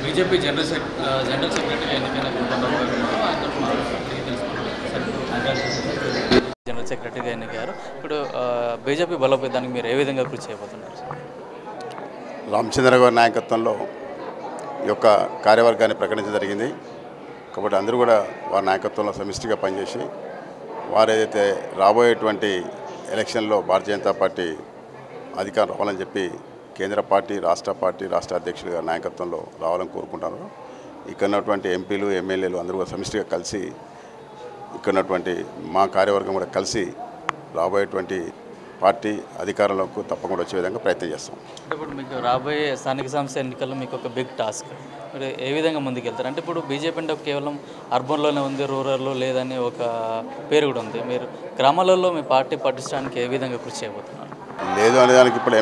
BJP general secretary ఎన్నికైన general సెక్రటరీగా ఎన్నికయ్యారు. ఇప్పుడు బీజేపీ బలోపేతానికి మీరు ఏ విధంగా కృషి చేయబోతున్నారు? రామచంద్ర గారి నాయకత్వంలో ఈ యొక్క కార్యవర్గాన్ని ప్రకటించడం జరిగింది. కాబట్టి అందరూ కూడా వారి నాయకత్వంలో సమిష్టిగా పనిచేసి వారు ఏదైతే రాబోయేటువంటి ఎలక్షన్లో భారతీయ జనతా పార్టీ అధికారం రావాలని చెప్పి కేంద్ర పార్టీ రాష్ట్ర అధ్యక్షులుగా నాయకత్వంలో రావాలని కోరుకుంటారు. ఇక్కడ ఉన్నటువంటి ఎంపీలు ఎమ్మెల్యేలు అందరూ కూడా సమిష్టిగా కలిసి ఇక్కడ ఉన్నటువంటి మా కార్యవర్గం కూడా కలిసి రాబోయేటువంటి పార్టీ అధికారంలోకి తప్పకుండా వచ్చే విధంగా ప్రయత్నం చేస్తాం. ఇప్పుడు మీకు రాబోయే స్థానిక సంస్థ ఎన్నికల్లో మీకు ఒక బిగ్ టాస్క్, మీరు ఏ విధంగా ముందుకెళ్తారు? అంటే ఇప్పుడు బీజేపీ అంటే కేవలం అర్బన్లోనే ఉంది, రూరల్లో లేదని ఒక పేరు కూడా ఉంది. మీరు గ్రామాలలో మీ పార్టీ పటిష్టానికి ఏ విధంగా కృషి చేయబోతున్నారు? లేదు అనేదానికి ఇప్పుడు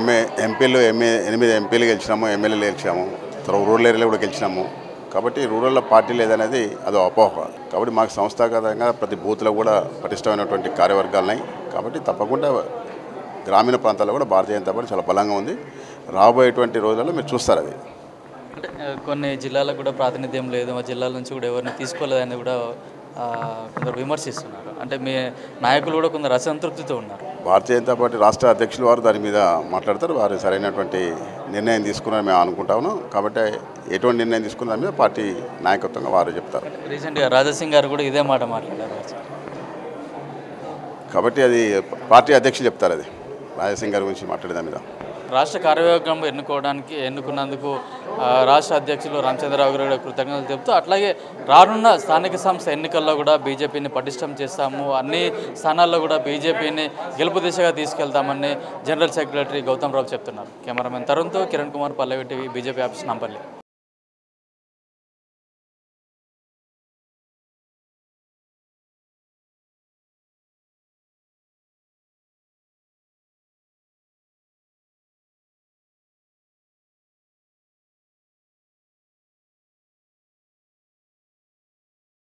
ఎంపీలు 8 ఎంపీలు గెలిచినాము, ఎమ్మెల్యేలు గెలిచాము, తర్వాత రూరల్ ఏరియాలో కూడా గెలిచినాము. కాబట్టి రూరల్లో పార్టీ లేదనేది అదో అపోహ. కాబట్టి మాకు సంస్థాగతంగా ప్రతి బూత్లో కూడా పటిష్టమైనటువంటి కార్యవర్గాలున్నాయి. కాబట్టి తప్పకుండా గ్రామీణ ప్రాంతాల్లో కూడా భారతీయ జనతా పార్టీ చాలా బలంగా ఉంది. రాబోయేటువంటి రోజుల్లో మీరు చూస్తారు. అది అంటే కొన్ని జిల్లాలకు కూడా ప్రాతినిధ్యం లేదు, మా జిల్లాల నుంచి కూడా ఎవరిని తీసుకోలేదని కూడా కొందరు విమర్శిస్తున్నారు. అంటే మీ నాయకులు కూడా కొందరు అసంతృప్తితో ఉన్నారు. భారతీయ జనతా పార్టీ రాష్ట్ర అధ్యక్షులు వారు దాని మీద మాట్లాడతారు. వారు సరైనటువంటి నిర్ణయం తీసుకున్నారని మేము అనుకుంటాము. కాబట్టి ఎటువంటి నిర్ణయం తీసుకున్న దాని మీద పార్టీ నాయకత్వంగా వారు చెప్తారు. రీసెంట్గా రాజాసింగ్ గారు కూడా ఇదే మాట మాట్లాడారు. కాబట్టి అది పార్టీ అధ్యక్షులు చెప్తారు. అది రాజాసింగ్ గారి గురించి మాట్లాడే దాని మీద రాష్ట్ర కార్యవర్గం ఎన్నుకున్నందుకు రాష్ట్ర అధ్యక్షులు రామచంద్రరావు గారు కృతజ్ఞతలు చెబుతూ, అట్లాగే రానున్న స్థానిక సంస్థ ఎన్నికల్లో కూడా బీజేపీని పటిష్టం చేస్తాము, అన్ని స్థానాల్లో కూడా బీజేపీని గెలుపు దిశగా తీసుకెళ్తామని జనరల్ సెక్రటరీ గౌతమ్ రావు చెప్తున్నారు. కెమెరామెన్ తరుణ్తో కిరణ్ కుమార్, పల్లవి టీవీ, బీజేపీ ఆఫీస్, నాంపల్లి.